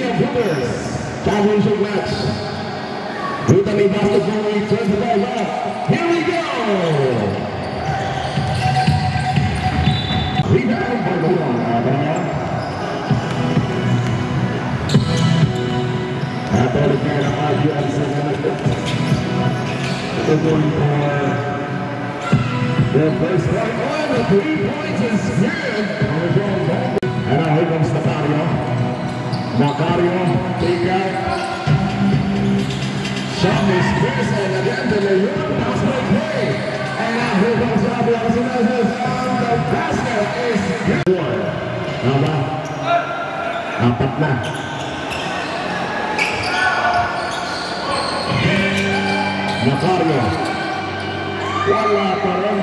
Insignia Brothers championship match. Brutally Basketball League 25 left. Here we go! Rebound for the one. Athletic man of RBM going for their first point. Oh, the 3 points is good. And now here comes Nacario. Nacario, take out. Shot is Chris, and again the Leon pass by play. And now here comes Rabia Asinazes, and the basket is good. Naba, apat na. Nacario, wala pa rin.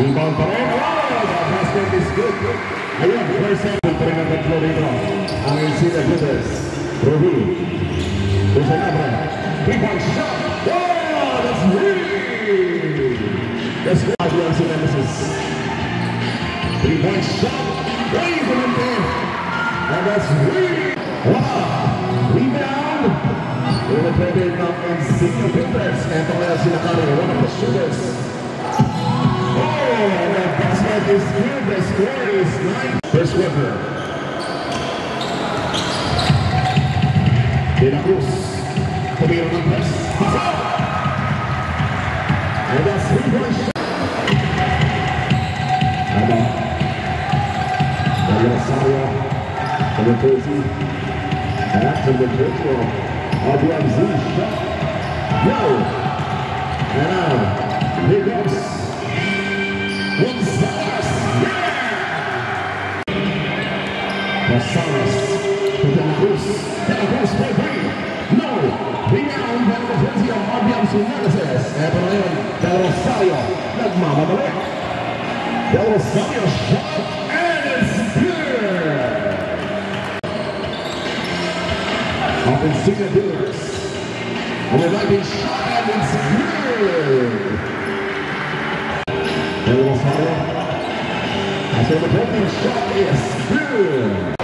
Rebound pa rin. Oh, the basket is good. Ayun, first sample pa rin ang tatlo dito. Ang Insignia Brothers. Ruby. Usanabra. 3-point shot. Oh, that's really. That's good. RBMC Nemesis. 3-point shot. Raise him in there. And that's really. Wow. Rebound. Illustrated ng Insignia Brothers. And Toya Sinacari, one of the shooters. Oh, the basket is good. The score is 9. First quarter. De La Cruz. Tumira ng press. He's out. And that's 3-point shot. Ada. Daniel Sario. Number 30. After the virtual. RBMC shot. No. And now, here goes Gonzalez. Yeah! Gonzalez to De La Cruz. De La Cruz for 3. No. Rebound by the jersey of RBMC Nemesis. Eto na yun, Del Rosario. Nagmamabalik. Del Rosario shot. And it's good. Up Insignia Brothers. And the lightning shot. And it's good. Del Rosario. I say the opening shot is good.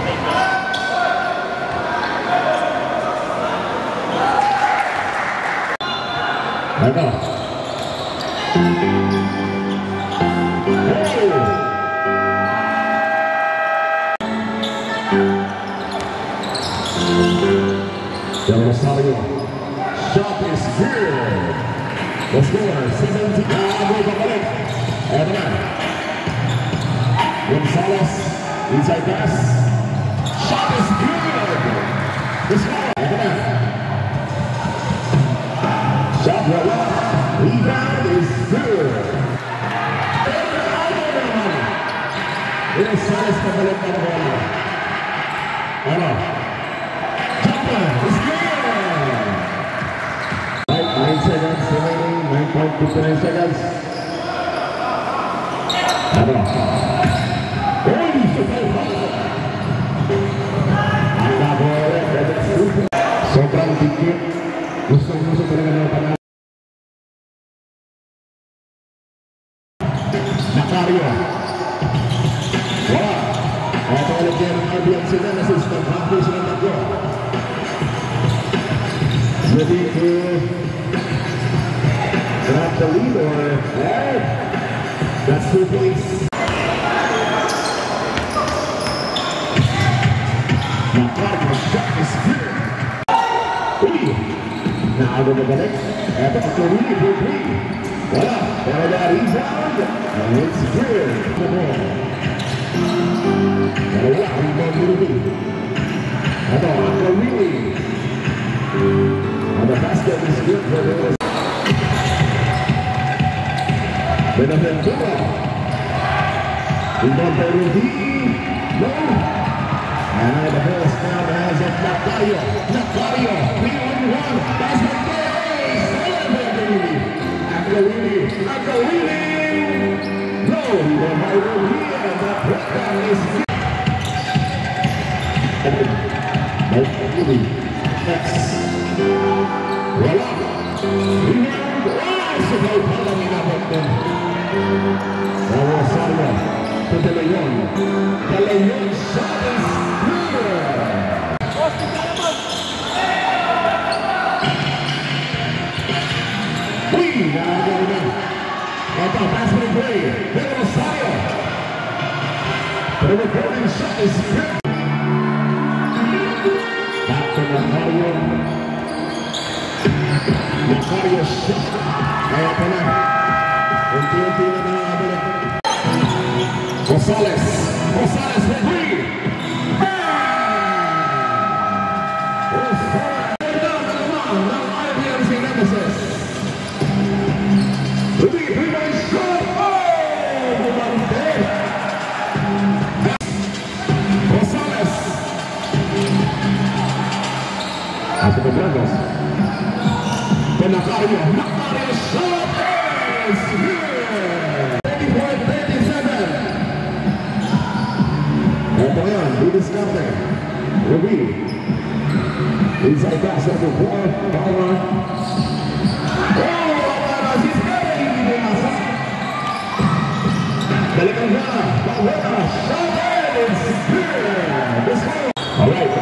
I know. Del Rosario. Shot is good. The score, 17. And Gonzalez, inside pass. Shot is good. The score. Shot well up. Rebound is good. Gonzalez pabalik na bola. Ano? Jumper is good. 9 seconds remaining. 9.29 seconds. Ano? Sobrang dikit. Gusto talaga ng panahon. Nacario. Wow. Ito ulit yan ang RBMC Nemesis. Nag-accomplish ng tatlo. Ready to grab the lead or that's 2 points. Nacario shot is good. Naado na balik. Eto pa Willie for 3. Wala. Pero na rebound. And it's good. Pero wala. Rebound ni Ruby. Eto, Uncle Willie. And the basket is good for the Benaventura. Rebound by Ruby. No. And the ball is down as of Nacario. Nacario. 3-on-1. Basket goes. Uncle Willie. No. Rebound by Ruby. And the breakdown is good. Uncle Willie. Next. Wala. Rebound. Wow. Sabay pala minabot din. Rosario to De Leon. The Leon shot is clear. Ito, pass for the play. Pedro Rosario. The recording shot is good. Back to Macario. Macario shot. Kaya pa na. Unti-unti na nakakabalik. Rosales. Rosales for three. Rosales. Down na naman ng IBMC Nemesis. Three-point shot! Oh! Bumante! Rosales! Hace the Blandos. Macario. Macario shot is here! 34-37. Ito yan, didiskarte. Ruby. Inside pass over 4. Power. Balikan na, Bawena, shot is here! Alright,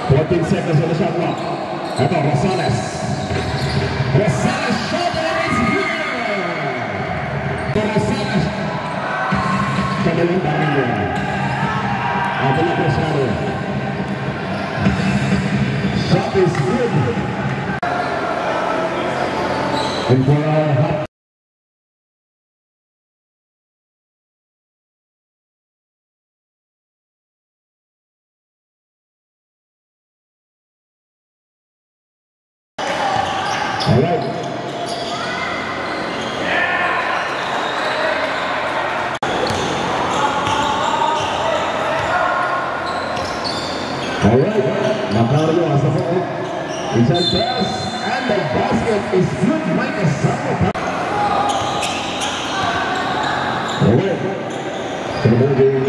14 seconds on the shot clock. Ito, Rosales. Rosales shot is here! Rosales. Kadaling tayo yan. Ito na po siya rin. Shot is good. And for our hot. All right. All right. Macario has the ball. Inside pass, and the basket is good. Mike Asano. All right. To the ball game.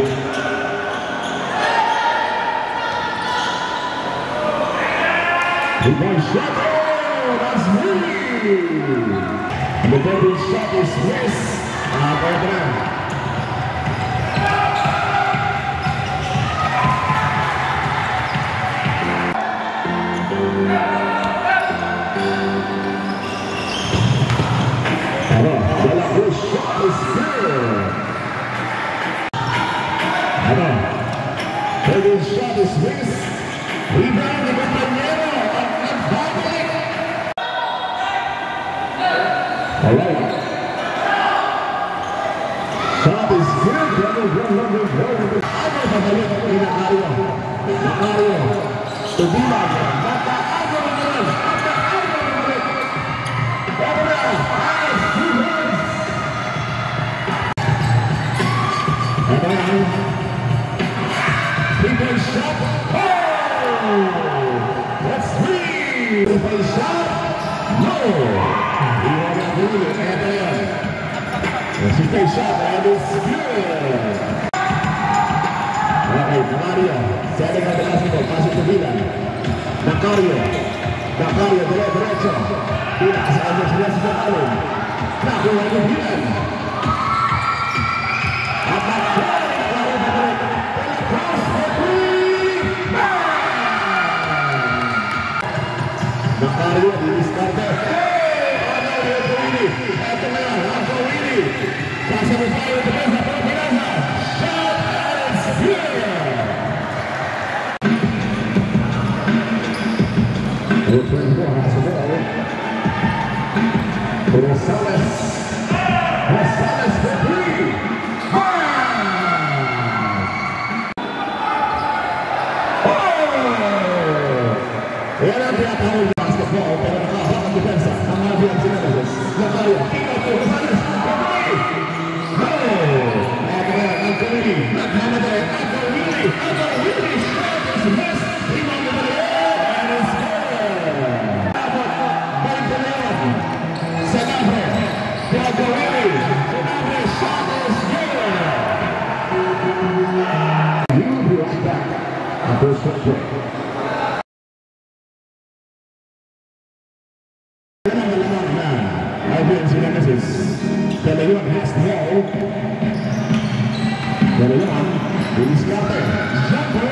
One shot. That's really. The double shot is missed. The shot is good. The shot is missed. Rebound the compañero. All right. Shot is good. Macario. To Dilag. Three-point shot. Oh! That's three. Three-point shot. No. She takes shot and it's good. Okay, Macario. Setting up the basketball. Pass it to Dilag. Macario. Macario, derecho. Dilag sa kanya sila sa Allen. Nakuha ni Dilag. At Macario. Cross for three. Macario, didiskarte. Ito na yan, Marco Willy. Sasabuhay ito pa sa Pilipinas. Shot and it's here. Rosales. Rosales for three. Yan ang tinatawag ng basketball pero nakahawak ang depensa. Ang mga biyang sinasabi. Macario. Rosales. De Leon has the ball. De Leon natin. Jumper.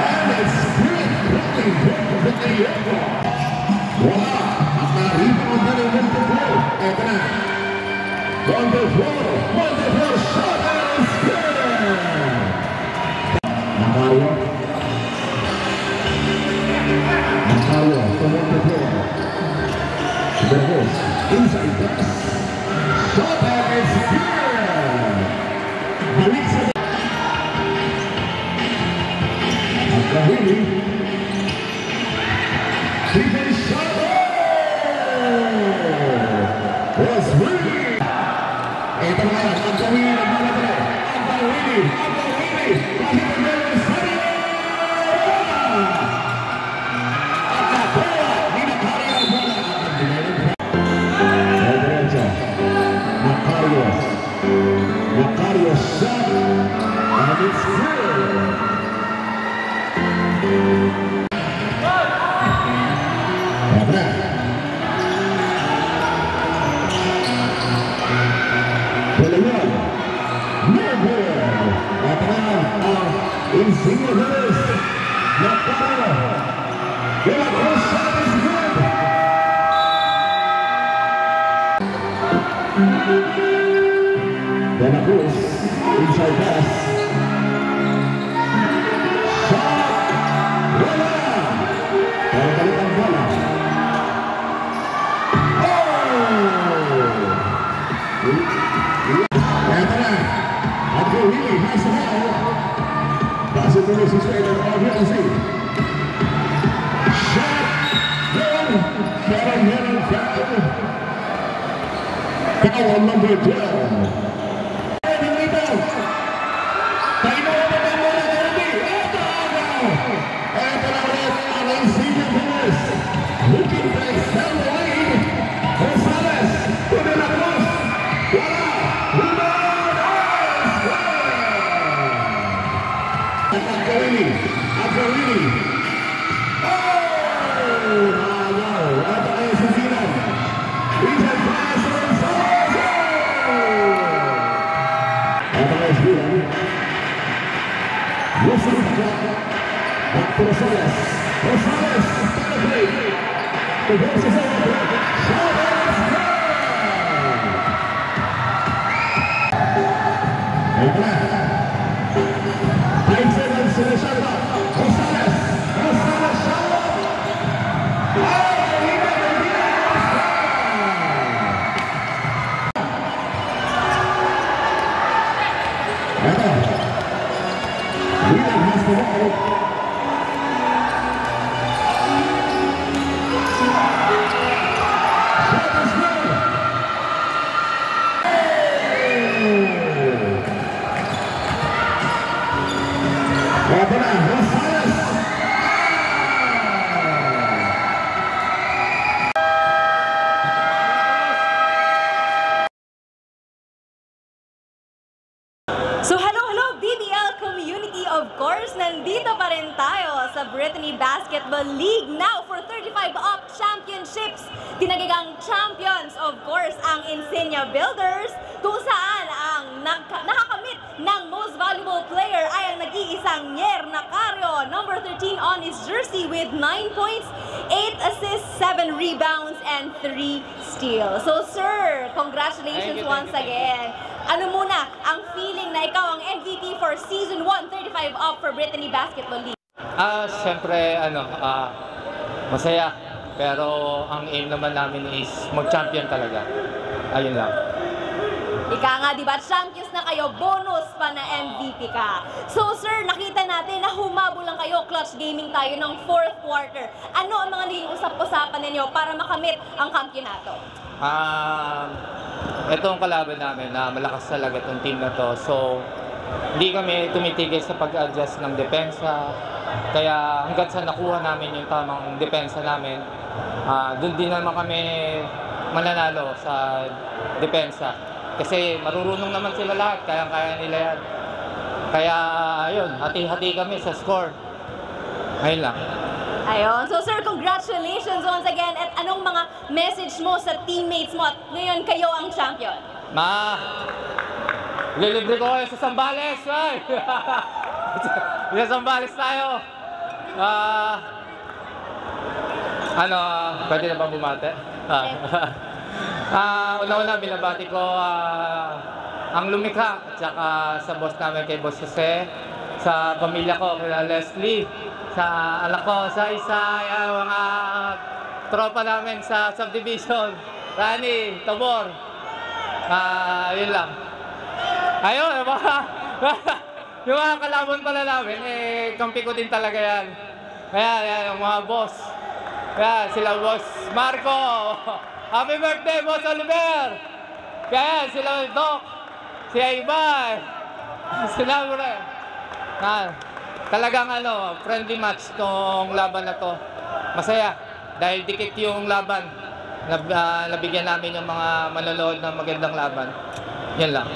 And it's good. Blocking good from the air. Wala. Nakaribang na rin ng floor. Eto na. On the floor shot and it's good. Macario. Macario from on the floor. The host inside pass. Shot and it's good. Balik sa Kahili. Defense shot. Was winning. Ito na lang. Ang Kahili. Ang Kahili. Kahit ang meron sa niya. At nakuha. Hinakari ang bola. Alderecha. Macario shot. And it's good. Insigne Lewis, Macario, de la Cruz shot is good. De la Cruz, inside pass. Shot, wala. Para balik ang bola. Eto na, at Kahili has the ball. Pass it to Luis Estrella of Lindsay. Shot! Meron foul. Foul number 12. Heading rebound. Painood ang bola ng Ruby. Ito na rin ang Insigne Lewis. Looking to extend the lead. Rosales to De La Cruz. Wala. Rebound. Kahili. Oh! Ito ay sa Zinan. Inside pass and ito ay Zinan. Losing the clock. Back to Rosales. Rosales. Play. The ball is over. Shot and it's good. Ito na. 5 seconds to the shot clock. Rosales shot. Wheeler has the ball. Shot is good. Ito na, Rosales. So hello BBL community, of course, nandito pa rin tayo sa Brittany Basketball League now for 35 up championships. Tinagigang champions, of course, ang Insignia Builders, kung saan ang nakakamit ng most valuable player ay ang nag-iisang Nyer Macario, number 13 on his jersey with 9 points, 8 assists, 7 rebounds, and 3 steals. So sir, congratulations once again. Ano muna ang feeling na ikaw ang MVP for Season 1, 35 up for Brittany Basketball League? Siyempre, masaya. Pero ang aim naman namin is mag-champion talaga. Ayun lang. Ika nga, di ba? Champions na kayo, bonus pa na MVP ka. So sir, nakita natin na humabol lang kayo, clutch gaming tayo ng 4th quarter. Ano ang mga naging usap-usapan ninyo para makamit ang kampyonato? Itong kalaban namin na malakas talaga itong team na to. So, hindi kami tumitigil sa pag-adjust ng depensa. Kaya hanggat sa nakuha namin yung tamang depensa namin, doon din naman kami mananalo sa depensa. Kasi marurunong naman sila lahat, kaya nila yan. Kaya, ayun, hati-hati kami sa score. Ayun lang. Ayun. So sir, congratulations once again. At anong mga message mo sa teammates mo at ngayon kayo ang champion? Lilibre ko kayo sa Sambales, right? Isa Zambales tayo. Pwede na ba bumate? Una-una, binabati ko ang lumikha, at saka sa boss namin kay Boss Jose, sa pamilya ko, kay Leslie, sa anak ko, sa Isay, mga tropa namin sa subdivision, Rani, Tabor. Yun lang. Ayun, yung mga kalaban pala namin, kampi ko din talaga yan. Kaya, yan, yung mga boss. Kaya, sila Boss Marco. Happy birthday, Boss Oliver! Kaya, sila Doc. Si Aybay. Sila mo rin. Talagang friendly match tong laban na to. Masaya. Dahil dikit yung laban. Nabigyan namin yung mga manonood ng magandang laban. Yan lang.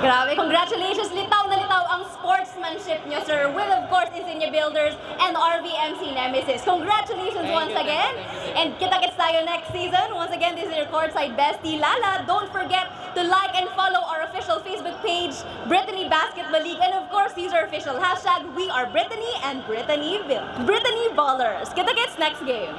Grabe, congratulations! Litaw na litaw ang sportsmanship niyo, sir, with of course Insignia Builders and RVMC Nemesis. Congratulations once again! And kita-kits tayo next season. Once again, this is your courtside bestie, Lala. Don't forget to like and follow our official Facebook page, Brittany Basketball League. And of course, use our official hashtag, We Are Brittany and Brittany Ballers. Kita-kits next game!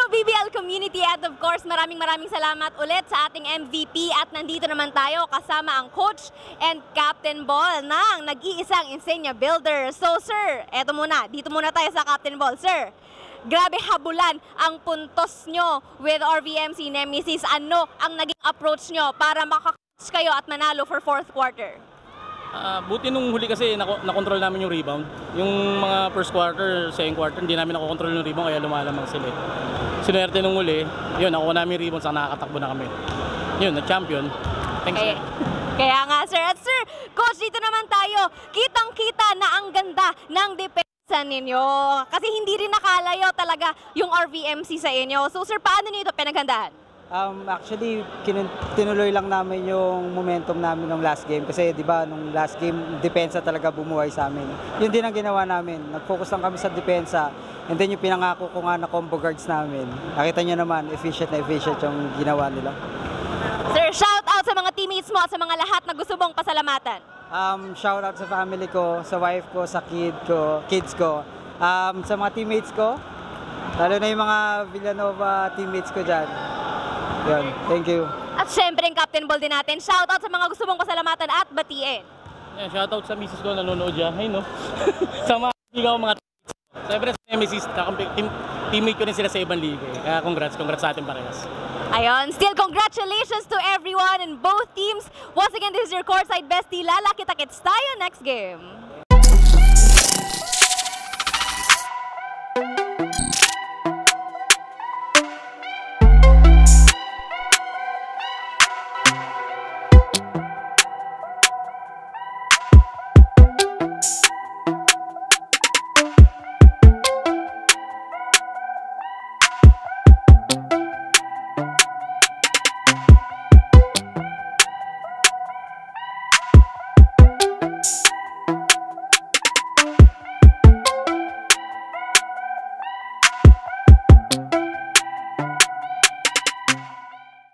BBL community at of course maraming salamat ulit sa ating MVP at nandito naman tayo kasama ang coach and captain ball ng nag-iisang Insignia Builders. So sir, dito muna tayo sa captain ball. Sir, grabe habulan ang puntos nyo with RVMC Nemesis. Ano ang naging approach nyo para makakatch kayo at manalo for fourth quarter? Buti nung huli kasi nakontrol namin yung rebound. Yung mga first quarter, second quarter, hindi namin nakokontrol yung rebound kaya lumalamang sila. Sinuwerte nung huli, yun, nakuha namin yung rebound, saka nakakatakbo na kami. Yun, na-champion. Thanks. Kaya nga sir. At sir, coach, dito naman tayo. Kitang-kita na ang ganda ng depensa ninyo. Kasi hindi rin nakalayo talaga yung RVMC sa inyo. So sir, paano niyo ito pinaghandaan? Actually, tinuloy lang namin yung momentum namin ng last game kasi 'di ba nung last game depensa talaga bumuhay sa amin. Yun din ang ginawa namin. Nag-focus lang kami sa depensa and then yung pinangako ko nga na combo guards namin. Nakita niyo naman efficient yung ginawa nila. Sir, shout out sa mga teammates mo at sa mga lahat na gusto mong pasalamatan. Shout out sa family ko, sa wife ko, sa kids ko, sa mga teammates ko, lalo na yung mga Villanova teammates ko dyan. Yan, thank you. At syempre, yung captain ball din natin. Shoutout sa mga gusto mong pasalamatan at batiin. Yeah, shoutout sa misis ko nanonood dyan. Ay, no? Sa mga ligaw, mga siyempre sa Nemesis, teammate ko rin sila sa ibang liga. Kaya congrats sa ating parehas. Ayun, still congratulations to everyone in both teams. Once again, this is your courtside bestie, Lala. Kita-kits tayo next game.